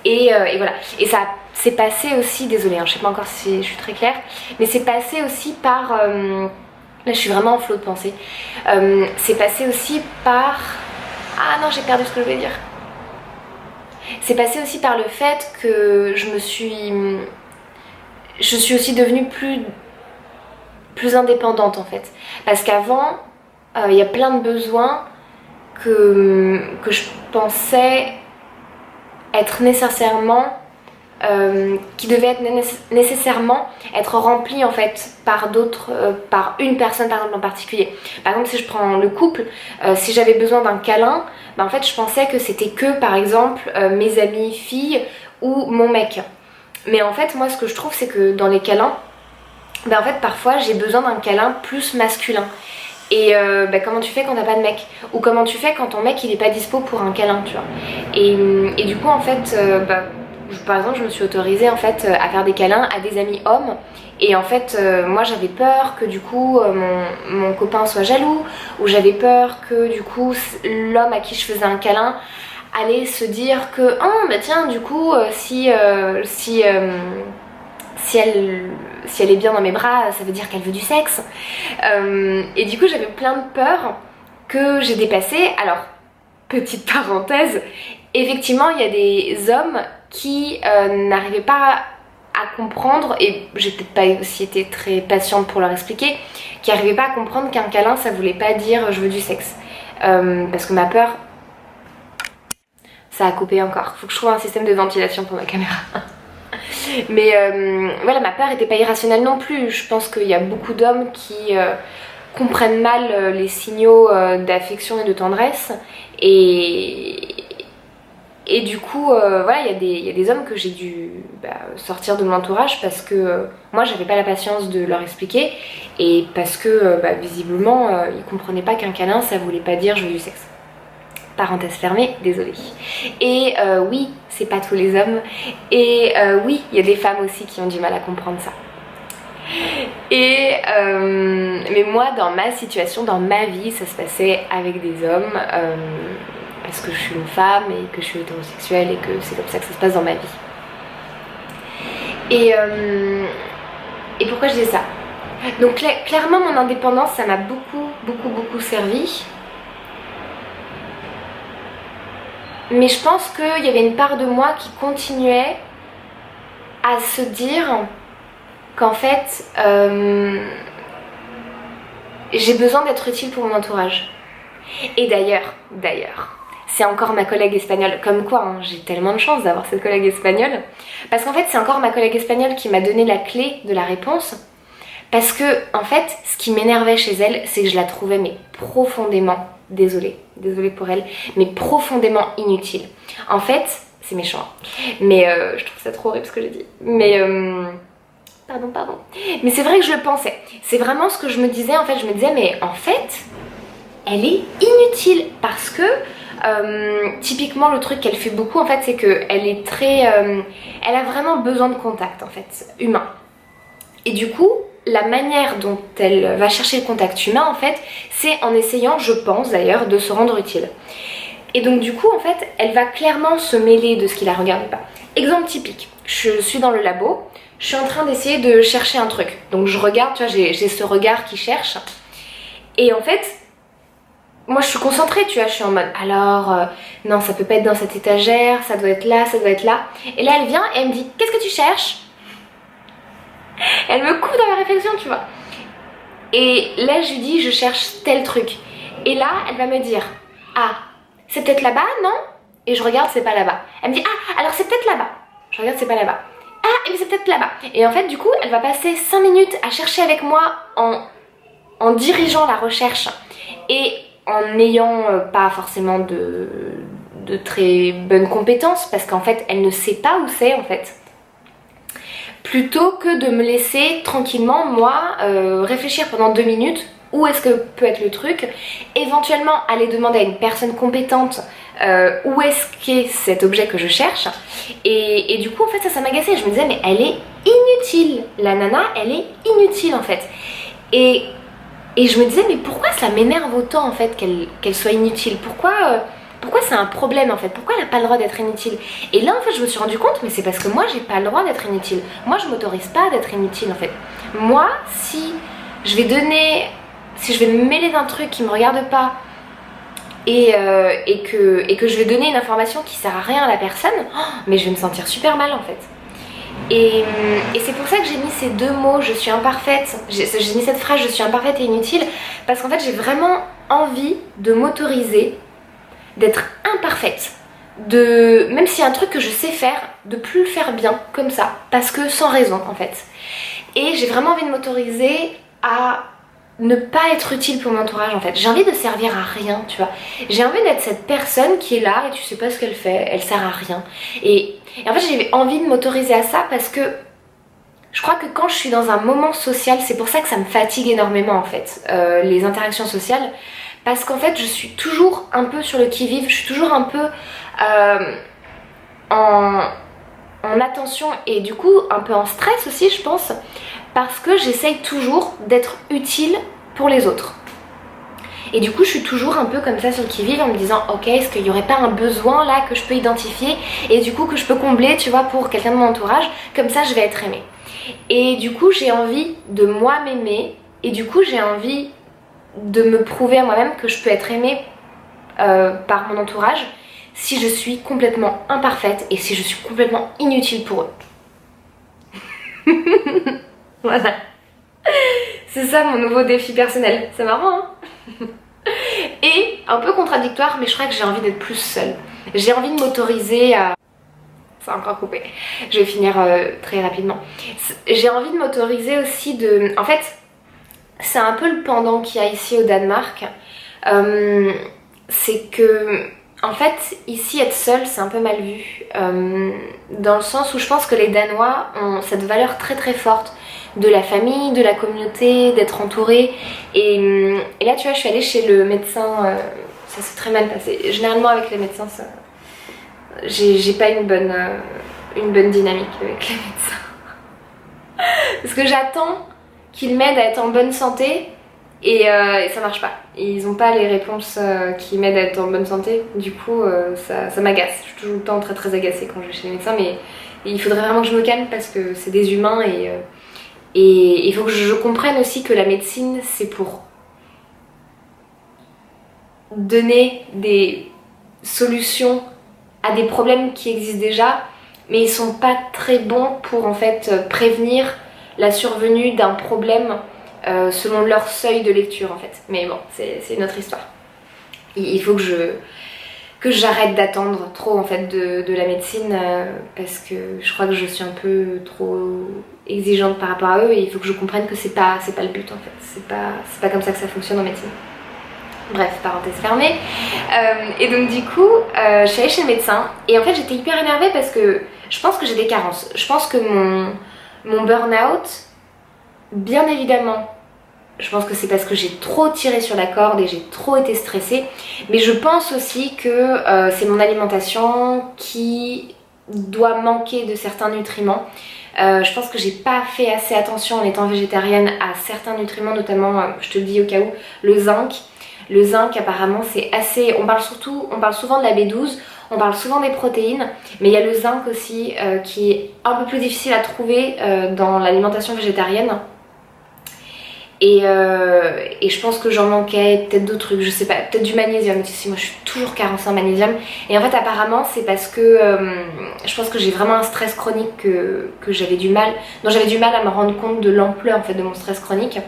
et voilà, et ça c'est passé aussi, désolée hein, je sais pas encore si je suis très claire, mais c'est passé aussi par là je suis vraiment en flot de pensée, c'est passé aussi par ah non, j'ai perdu ce que je voulais dire. C'est passé aussi par le fait que je suis aussi devenue plus indépendante en fait. Parce qu'avant, il y a plein de besoins que je pensais être nécessairement qui devaient être nécessairement être remplis en fait par d'autres, par une personne par exemple en particulier. Par exemple si je prends le couple, si j'avais besoin d'un câlin, en fait je pensais que c'était que par exemple mes amies filles ou mon mec. Mais en fait moi ce que je trouve c'est que dans les câlins, en fait parfois j'ai besoin d'un câlin plus masculin. Et comment tu fais quand t'as pas de mec? Ou comment tu fais quand ton mec il est pas dispo pour un câlin, tu vois? Et du coup en fait par exemple je me suis autorisée en fait à faire des câlins à des amis hommes et en fait moi j'avais peur que du coup mon copain soit jaloux ou j'avais peur que du coup l'homme à qui je faisais un câlin allait se dire que oh bah tiens du coup si elle est bien dans mes bras ça veut dire qu'elle veut du sexe et du coup j'avais plein de peurs que j'ai dépassées. Alors petite parenthèse, effectivement il y a des hommes qui n'arrivaient pas à comprendre, et j'ai peut-être pas aussi été très patiente pour leur expliquer, qui n'arrivaient pas à comprendre qu'un câlin ça voulait pas dire je veux du sexe, parce que ma peur, ça a coupé encore, faut que je trouve un système de ventilation pour ma caméra. Mais voilà, ma peur était pas irrationnelle non plus. Je pense qu'il y a beaucoup d'hommes qui comprennent mal les signaux d'affection et de tendresse Et du coup, voilà, il y a des hommes que j'ai dû sortir de mon entourage parce que moi, j'avais pas la patience de leur expliquer et parce que visiblement, ils comprenaient pas qu'un câlin, ça voulait pas dire je veux du sexe. Parenthèse fermée, désolée. Et oui, c'est pas tous les hommes. Et oui, il y a des femmes aussi qui ont du mal à comprendre ça. Et mais moi, dans ma situation, dans ma vie, ça se passait avec des hommes. Parce que je suis une femme et que je suis hétérosexuelle et que c'est comme ça que ça se passe dans ma vie. Et pourquoi je dis ça? Donc clairement mon indépendance ça m'a beaucoup servi. Mais je pense qu'il y avait une part de moi qui continuait à se dire qu'en fait j'ai besoin d'être utile pour mon entourage. Et d'ailleurs, c'est encore ma collègue espagnole, comme quoi hein, j'ai tellement de chance d'avoir cette collègue espagnole, parce qu'en fait c'est encore ma collègue espagnole qui m'a donné la clé de la réponse, parce que en fait ce qui m'énervait chez elle c'est que je la trouvais mais profondément, désolée pour elle, mais profondément inutile. En fait, c'est méchant, mais je trouve ça trop horrible ce que j'ai dit, mais pardon, mais c'est vrai que je le pensais, c'est vraiment ce que je me disais en fait, je me disais mais en fait elle est inutile parce que typiquement le truc qu'elle fait beaucoup en fait c'est que elle est très elle a vraiment besoin de contact en fait humain et du coup la manière dont elle va chercher le contact humain en fait c'est en essayant je pense d'ailleurs de se rendre utile et donc du coup en fait elle va clairement se mêler de ce qui la regarde pas. Exemple typique, je suis dans le labo, je suis en train d'essayer de chercher un truc donc je regarde, tu vois j'ai ce regard qui cherche et en fait moi je suis concentrée, tu vois, je suis en mode alors non ça peut pas être dans cette étagère, ça doit être là, et là elle vient et elle me dit qu'est-ce que tu cherches? Elle me coupe dans la réflexion tu vois, et là je lui dis je cherche tel truc, et là elle va me dire ah c'est peut-être là-bas non? Et je regarde c'est pas là-bas, elle me dit ah alors c'est peut-être là-bas, je regarde c'est pas là-bas, ah mais c'est peut-être là-bas, et en fait du coup elle va passer 5 minutes à chercher avec moi en dirigeant la recherche et en n'ayant pas forcément de très bonnes compétences parce qu'en fait elle ne sait pas où c'est en fait, plutôt que de me laisser tranquillement moi réfléchir pendant 2 minutes où est-ce que peut être le truc, éventuellement aller demander à une personne compétente où est-ce qu'est cet objet que je cherche, et du coup en fait ça m'agaçait, je me disais mais elle est inutile, la nana elle est inutile en fait, et je me disais mais pourquoi ça m'énerve autant en fait qu'elle soit inutile, pourquoi c'est un problème en fait, pourquoi elle n'a pas le droit d'être inutile. Et là en fait je me suis rendu compte mais c'est parce que moi j'ai pas le droit d'être inutile, moi je m'autorise pas d'être inutile en fait. Moi si je vais me mêler d'un truc qui me regarde pas et que je vais donner une information qui sert à rien à la personne, mais je vais me sentir super mal en fait. Et c'est pour ça que j'ai mis ces deux mots, je suis imparfaite, j'ai mis cette phrase je suis imparfaite et inutile, parce qu'en fait j'ai vraiment envie de m'autoriser d'être imparfaite, même s'il y a un truc que je sais faire, de plus le faire bien comme ça, parce que sans raison en fait. Et j'ai vraiment envie de m'autoriser à ne pas être utile pour mon entourage en fait. J'ai envie de servir à rien, tu vois. J'ai envie d'être cette personne qui est là et tu sais pas ce qu'elle fait, elle sert à rien. Et en fait j'ai envie de m'autoriser à ça parce que je crois que quand je suis dans un moment social, c'est pour ça que ça me fatigue énormément en fait, les interactions sociales. Parce qu'en fait je suis toujours un peu sur le qui-vive, je suis toujours un peu en attention et du coup un peu en stress aussi je pense, parce que j'essaye toujours d'être utile pour les autres. Et du coup je suis toujours un peu comme ça sur le qui-vive en me disant ok est-ce qu'il n'y aurait pas un besoin là que je peux identifier et du coup que je peux combler tu vois pour quelqu'un de mon entourage, comme ça je vais être aimée. Et du coup j'ai envie de moi m'aimer et du coup j'ai envie de me prouver à moi-même que je peux être aimée par mon entourage si je suis complètement imparfaite et si je suis complètement inutile pour eux. Voilà. C'est ça mon nouveau défi personnel. C'est marrant hein. Et un peu contradictoire mais je crois que j'ai envie d'être plus seule. J'ai envie de m'autoriser à... Ça a encore coupé. Je vais finir très rapidement. J'ai envie de m'autoriser aussi de... En fait, c'est un peu le pendant qu'il y a ici au Danemark. C'est que... En fait, ici, être seule, c'est un peu mal vu, dans le sens où je pense que les Danois ont cette valeur très très forte de la famille, de la communauté, d'être entourée. Et là, tu vois, je suis allée chez le médecin, ça s'est très mal passé. Généralement, avec les médecins, j'ai pas une bonne dynamique avec les médecins. Parce que j'attends qu'ils m'aident à être en bonne santé. Et ça marche pas. Ils ont pas les réponses qui m'aident à être en bonne santé. Du coup, ça m'agace. Je suis toujours le temps très très agacée quand je vais chez les médecins. Mais il faudrait vraiment que je me calme parce que c'est des humains. Et il faut que je comprenne aussi que la médecine, c'est pour donner des solutions à des problèmes qui existent déjà. Mais ils sont pas très bons pour en fait prévenir la survenue d'un problème selon leur seuil de lecture en fait. Mais bon, c'est une autre histoire. Il faut que j'arrête d'attendre trop en fait de la médecine parce que je crois que je suis un peu trop exigeante par rapport à eux et il faut que je comprenne que c'est pas le but en fait. C'est pas comme ça que ça fonctionne en médecine. Bref, parenthèse fermée. Et donc du coup, je suis allée chez le médecin et en fait j'étais hyper énervée parce que je pense que j'ai des carences. Je pense que mon burn-out, bien évidemment, je pense que c'est parce que j'ai trop tiré sur la corde et j'ai trop été stressée. Mais je pense aussi que c'est mon alimentation qui doit manquer de certains nutriments. Je pense que j'ai pas fait assez attention en étant végétarienne à certains nutriments, notamment, je te le dis au cas où, le zinc. Le zinc apparemment c'est assez... On parle souvent de la B12, on parle souvent des protéines, mais il y a le zinc aussi qui est un peu plus difficile à trouver dans l'alimentation végétarienne. Et je pense que j'en manquais, peut-être d'autres trucs, je sais pas, peut-être du magnésium aussi, moi je suis toujours carencée en magnésium. Et en fait apparemment c'est parce que je pense que j'ai vraiment un stress chronique que j'avais du mal à me rendre compte de l'ampleur en fait de mon stress chronique.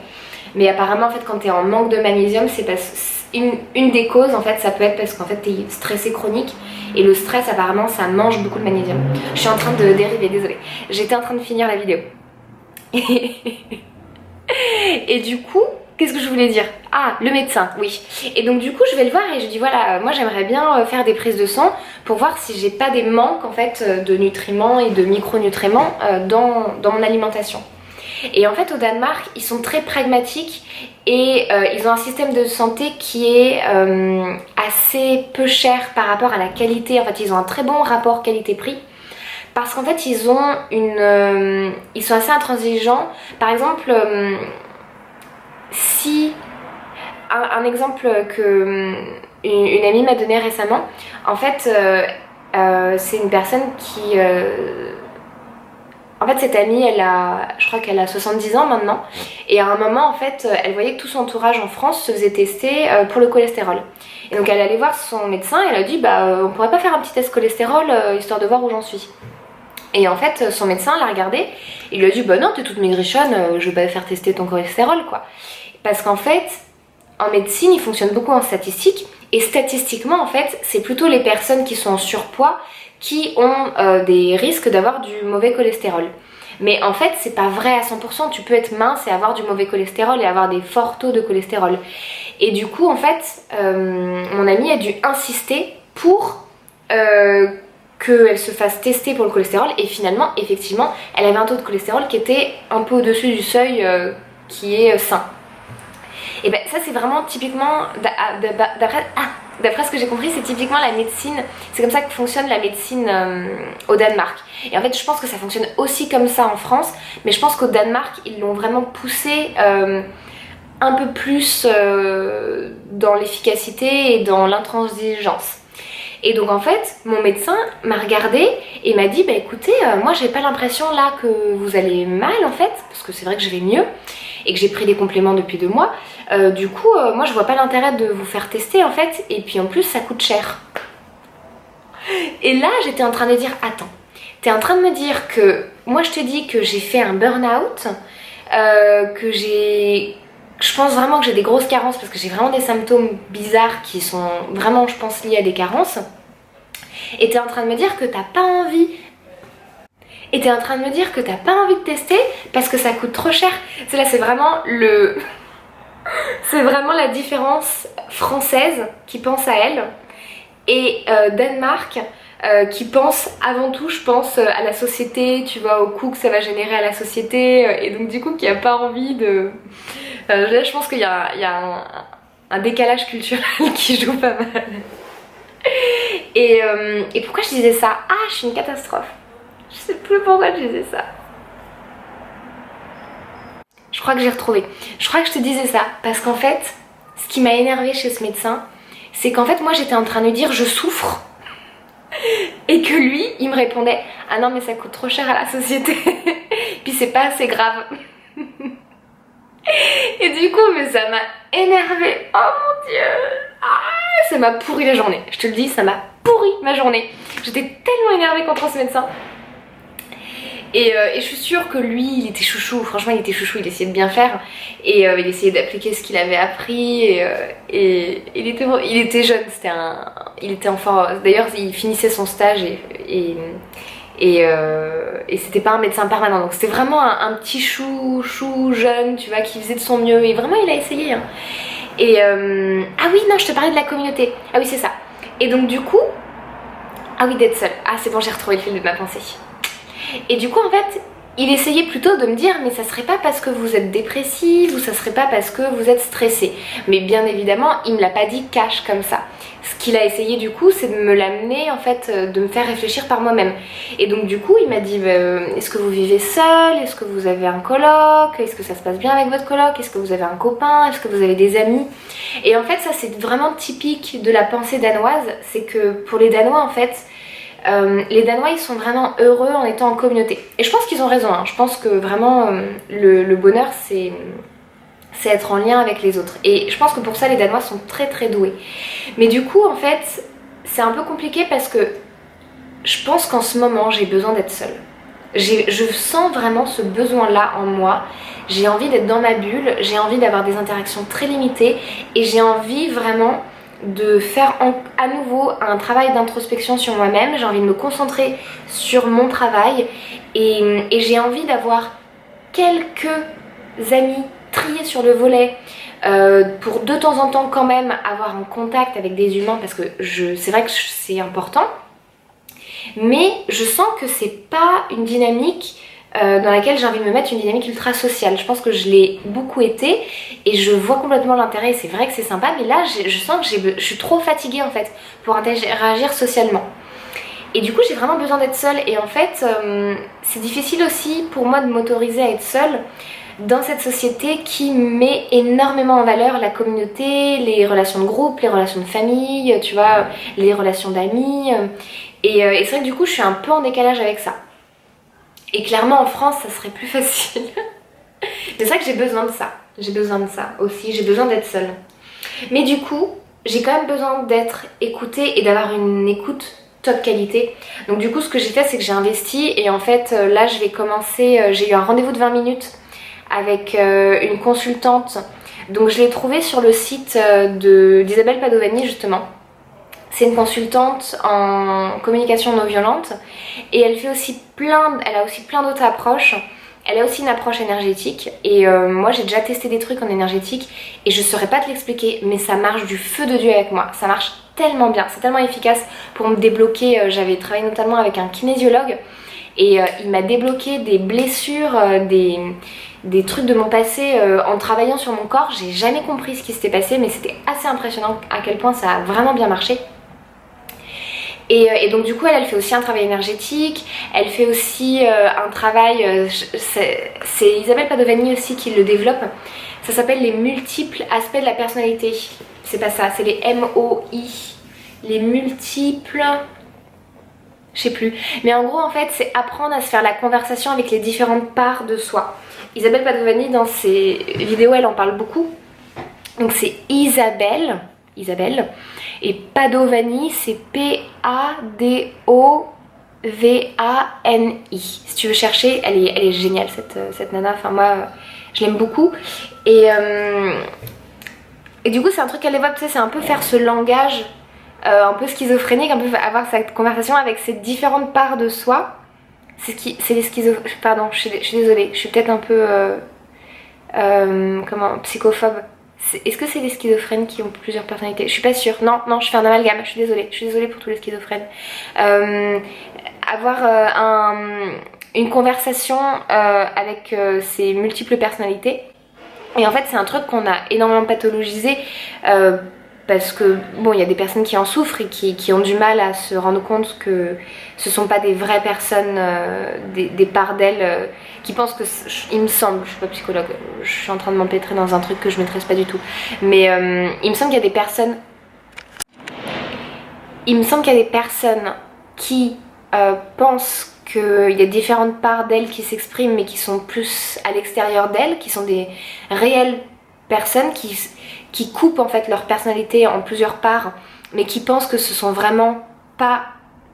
Mais apparemment en fait quand t'es en manque de magnésium, c'est parce une des causes en fait ça peut être parce qu'en fait t'es stressé chronique et le stress apparemment ça mange beaucoup de magnésium. Je suis en train de dériver, désolée, j'étais en train de finir la vidéo. Et du coup, qu'est-ce que je voulais dire? Ah, le médecin, oui. Et donc du coup, je vais le voir et je dis voilà, moi j'aimerais bien faire des prises de sang pour voir si j'ai pas des manques en fait de nutriments et de micronutriments dans mon alimentation. Et en fait au Danemark, ils sont très pragmatiques et ils ont un système de santé qui est assez peu cher par rapport à la qualité. En fait, ils ont un très bon rapport qualité-prix. Parce qu'en fait ils sont assez intransigeants. Par exemple, si un exemple que une amie m'a donné récemment, en fait c'est une personne qui en fait cette amie je crois qu'elle a 70 ans maintenant et à un moment en fait elle voyait que tout son entourage en France se faisait tester pour le cholestérol. Et donc elle allait voir son médecin et elle a dit on pourrait pas faire un petit test cholestérol histoire de voir où j'en suis. Et en fait, son médecin l'a regardé, il lui a dit bah non, t'es toute maigrichonne, je vais pas faire tester ton cholestérol quoi. Parce qu'en fait, en médecine, il fonctionne beaucoup en statistique, et statistiquement en fait, c'est plutôt les personnes qui sont en surpoids qui ont des risques d'avoir du mauvais cholestérol. Mais en fait, c'est pas vrai à 100%, tu peux être mince et avoir du mauvais cholestérol et avoir des forts taux de cholestérol. Et du coup, en fait, mon amie a dû insister pour qu'elle se fasse tester pour le cholestérol et finalement effectivement elle avait un taux de cholestérol qui était un peu au-dessus du seuil qui est sain. Et ben ça c'est vraiment typiquement d'après ce que j'ai compris, c'est typiquement la médecine, c'est comme ça que fonctionne la médecine au Danemark. Et en fait je pense que ça fonctionne aussi comme ça en France, mais je pense qu'au Danemark ils l'ont vraiment poussé un peu plus dans l'efficacité et dans l'intransigeance. Et donc en fait, mon médecin m'a regardée et m'a dit bah écoutez, moi j'ai pas l'impression là que vous allez mal en fait, parce que c'est vrai que je vais mieux et que j'ai pris des compléments depuis 2 mois. Du coup, moi je vois pas l'intérêt de vous faire tester en fait, et puis en plus ça coûte cher. Et là j'étais en train de dire attends, t'es en train de me dire que moi je te dis que j'ai fait un burn-out, que je pense vraiment que j'ai des grosses carences parce que j'ai vraiment des symptômes bizarres qui sont vraiment, je pense, liés à des carences. Et t'es en train de me dire que t'as pas envie. Et t'es en train de me dire que t'as pas envie de tester parce que ça coûte trop cher. C'est vraiment c'est vraiment la différence française qui pense à elle Et Danemark qui pense avant tout, je pense, à la société, tu vois, au coût que ça va générer à la société, et donc du coup qui a pas envie de... là je pense qu'il y a un décalage culturel qui joue pas mal. Et pourquoi je disais ça? Ah, je suis une catastrophe. Je sais plus pourquoi je disais ça. Je crois que j'ai retrouvé. Je crois que je te disais ça parce qu'en fait, ce qui m'a énervée chez ce médecin, c'est qu'en fait moi j'étais en train de lui dire je souffre. Et que lui, il me répondait ah non mais ça coûte trop cher à la société. Puis c'est pas assez grave. Et du coup, mais ça m'a énervée. Oh mon dieu. Ah, ça m'a pourri la journée. Je te le dis, ça m'a pourri ma journée. J'étais tellement énervée contre ce médecin. Et je suis sûre que lui, il était chouchou. Franchement, il était chouchou. Il essayait de bien faire. Et il essayait d'appliquer ce qu'il avait appris. Et il était jeune. Il était enfant. D'ailleurs, il finissait son stage et c'était pas un médecin permanent, donc c'était vraiment un petit chou jeune, tu vois, qui faisait de son mieux, et vraiment il a essayé, hein. Et ah oui, non, je te parlais de la communauté, ah oui c'est ça. Et donc du coup, ah oui, d'être seule, ah c'est bon, j'ai retrouvé le fil de ma pensée. Et du coup en fait, il essayait plutôt de me dire mais ça serait pas parce que vous êtes dépressive ou ça serait pas parce que vous êtes stressée. Mais bien évidemment, il me l'a pas dit cash comme ça. Ce qu'il a essayé du coup, c'est de me l'amener en fait, de me faire réfléchir par moi-même. Et donc du coup, il m'a dit est-ce que vous vivez seule? Est-ce que vous avez un coloc? Est-ce que ça se passe bien avec votre coloc? Est-ce que vous avez un copain? Est-ce que vous avez des amis? Et en fait, ça c'est vraiment typique de la pensée danoise, c'est que pour les Danois en fait, les Danois ils sont vraiment heureux en étant en communauté. Et je pense qu'ils ont raison, hein. Je pense que vraiment le bonheur c'est être en lien avec les autres. Et je pense que pour ça les Danois sont très très doués. Mais du coup en fait c'est un peu compliqué parce que je pense qu'en ce moment j'ai besoin d'être seule. Je sens vraiment ce besoin là en moi. J'ai envie d'être dans ma bulle, j'ai envie d'avoir des interactions très limitées et j'ai envie vraiment de faire à nouveau un travail d'introspection sur moi-même. J'ai envie de me concentrer sur mon travail et j'ai envie d'avoir quelques amis triés sur le volet pour de temps en temps quand même avoir un contact avec des humains parce que c'est vrai que c'est important, mais je sens que c'est pas une dynamique dans laquelle j'ai envie de me mettre, une dynamique ultra sociale. Je pense que je l'ai beaucoup été et je vois complètement l'intérêt, c'est vrai que c'est sympa, mais là je sens que je suis trop fatiguée en fait pour interagir socialement. Et du coup j'ai vraiment besoin d'être seule et en fait c'est difficile aussi pour moi de m'autoriser à être seule dans cette société qui met énormément en valeur la communauté, les relations de groupe, les relations de famille, tu vois, les relations d'amis. Et c'est vrai que du coup je suis un peu en décalage avec ça. Et clairement en France ça serait plus facile. C'est vrai que j'ai besoin de ça. J'ai besoin de ça aussi, j'ai besoin d'être seule. Mais du coup, j'ai quand même besoin d'être écoutée et d'avoir une écoute top qualité. Donc du coup ce que j'ai fait c'est que j'ai investi et en fait là je vais commencer, j'ai eu un rendez-vous de 20 minutes avec une consultante. Donc je l'ai trouvée sur le site d'Isabelle Padovani justement. C'est une consultante en communication non violente et elle a aussi plein d'autres approches. Elle a aussi une approche énergétique et moi j'ai déjà testé des trucs en énergétique et je saurais pas te l'expliquer mais ça marche du feu de Dieu avec moi. Ça marche tellement bien, c'est tellement efficace pour me débloquer. J'avais travaillé notamment avec un kinésiologue et il m'a débloqué des blessures, des trucs de mon passé en travaillant sur mon corps. J'ai jamais compris ce qui s'était passé mais c'était assez impressionnant à quel point ça a vraiment bien marché. Et donc du coup elle fait aussi un travail énergétique, elle fait aussi un travail, c'est Isabelle Padovani aussi qui le développe, ça s'appelle les multiples aspects de la personnalité, c'est pas ça, c'est les MOI, les multiples, je sais plus, mais en gros en fait c'est apprendre à se faire la conversation avec les différentes parts de soi. Isabelle Padovani dans ses vidéos elle en parle beaucoup, donc c'est Isabelle et Padovani c'est Padovani. Si tu veux chercher, elle est géniale cette nana, enfin moi je l'aime beaucoup et du coup c'est un truc qu'elle évoque, tu sais, c'est un peu faire ce langage un peu schizophrénique, un peu avoir cette conversation avec ces différentes parts de soi. C'est les pardon, je suis désolée, je suis peut-être un peu psychophobe. Est-ce que c'est les schizophrènes qui ont plusieurs personnalités? Je suis pas sûre. Non, non, je fais un amalgame. Je suis désolée pour tous les schizophrènes. Avoir une conversation avec ces multiples personnalités. Et en fait, c'est un truc qu'on a énormément pathologisé parce que, bon, il y a des personnes qui en souffrent et qui ont du mal à se rendre compte que ce sont pas des vraies personnes, des parts d'elles qui pensent que, il me semble, je suis pas psychologue, je suis en train de m'empêtrer dans un truc que je maîtrise pas du tout, mais il me semble qu'il y a des personnes, qui pensent qu'il y a différentes parts d'elles qui s'expriment mais qui sont plus à l'extérieur d'elles, qui sont des réelles personnes qui coupent en fait leur personnalité en plusieurs parts mais qui pensent que ce sont vraiment pas,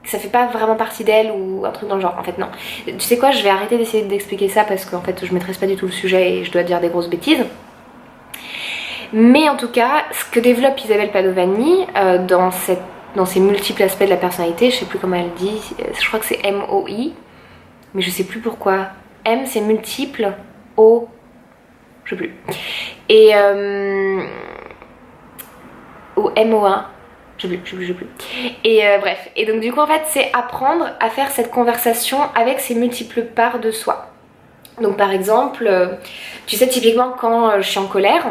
que ça fait pas vraiment partie d'elles ou un truc dans le genre. En fait non, tu sais quoi, je vais arrêter d'essayer d'expliquer ça parce qu'en fait je maîtrise pas du tout le sujet et je dois dire des grosses bêtises. Mais en tout cas, ce que développe Isabelle Padovani dans ces multiples aspects de la personnalité, je sais plus comment elle dit, je crois que c'est MOI, mais je sais plus pourquoi. M c'est multiple, O, je sais plus. Et ou MO1, je sais plus. Et bref, et donc du coup en fait c'est apprendre à faire cette conversation avec ces multiples parts de soi. Donc par exemple, tu sais typiquement quand je suis en colère,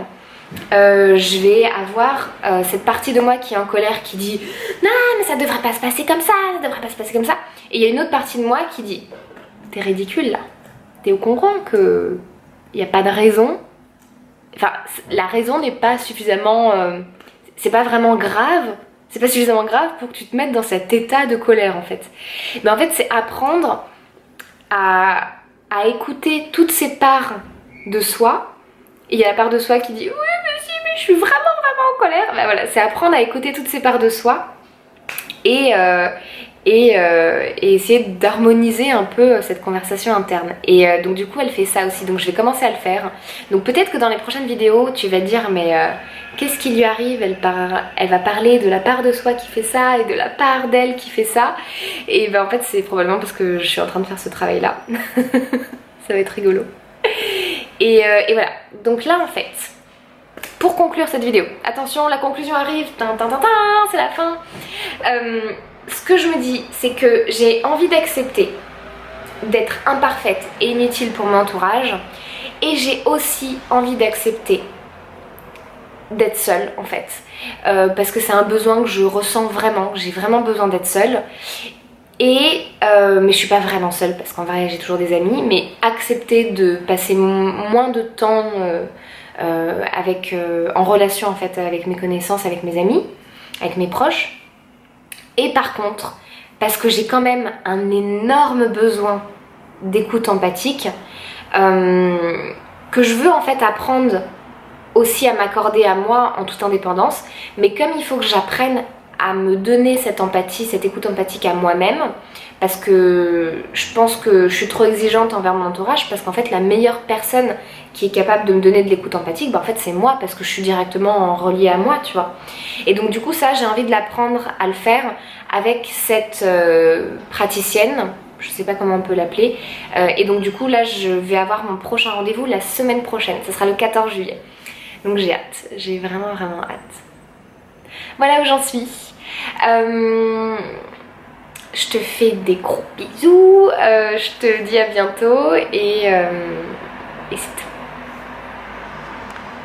je vais avoir cette partie de moi qui est en colère qui dit non mais ça devrait pas se passer comme ça, et il y a une autre partie de moi qui dit t'es ridicule là, t'es au courant que il n'y a pas de raison, enfin la raison n'est pas suffisamment c'est pas vraiment grave, c'est pas suffisamment grave pour que tu te mettes dans cet état de colère en fait. Mais en fait c'est apprendre à écouter toutes ces parts de soi. Et il y a la part de soi qui dit oui mais si mais je suis vraiment en colère. Ben voilà, c'est apprendre à écouter toutes ces parts de soi et essayer d'harmoniser un peu cette conversation interne. Et donc du coup elle fait ça aussi, donc je vais commencer à le faire. Donc peut-être que dans les prochaines vidéos tu vas te dire mais qu'est-ce qui lui arrive, elle va parler de la part de soi qui fait ça et de la part d'elle qui fait ça. Et ben en fait c'est probablement parce que je suis en train de faire ce travail là. Ça va être rigolo. Et voilà, donc là en fait, pour conclure cette vidéo, attention la conclusion arrive, c'est la fin. Ce que je me dis c'est que j'ai envie d'accepter d'être imparfaite et inutile pour mon entourage, et j'ai aussi envie d'accepter d'être seule en fait, parce que c'est un besoin que je ressens vraiment, j'ai vraiment besoin d'être seule. Et mais je suis pas vraiment seule parce qu'en vrai j'ai toujours des amis, mais accepter de passer moins de temps en relation en fait avec mes connaissances, avec mes amis, avec mes proches. Et par contre, parce que j'ai quand même un énorme besoin d'écoute empathique, que je veux en fait apprendre aussi à m'accorder à moi en toute indépendance, mais comme il faut que j'apprenne à me donner cette empathie, cette écoute empathique à moi-même, parce que je pense que je suis trop exigeante envers mon entourage, parce qu'en fait la meilleure personne qui est capable de me donner de l'écoute empathique, bah en fait c'est moi, parce que je suis directement reliée à moi, tu vois. Et donc du coup ça j'ai envie de l'apprendre à le faire avec cette praticienne, je sais pas comment on peut l'appeler, et donc du coup là je vais avoir mon prochain rendez-vous la semaine prochaine, ce sera le 14 juillet. Donc j'ai hâte, j'ai vraiment hâte. Voilà où j'en suis. Je te fais des gros bisous, je te dis à bientôt et c'est tout.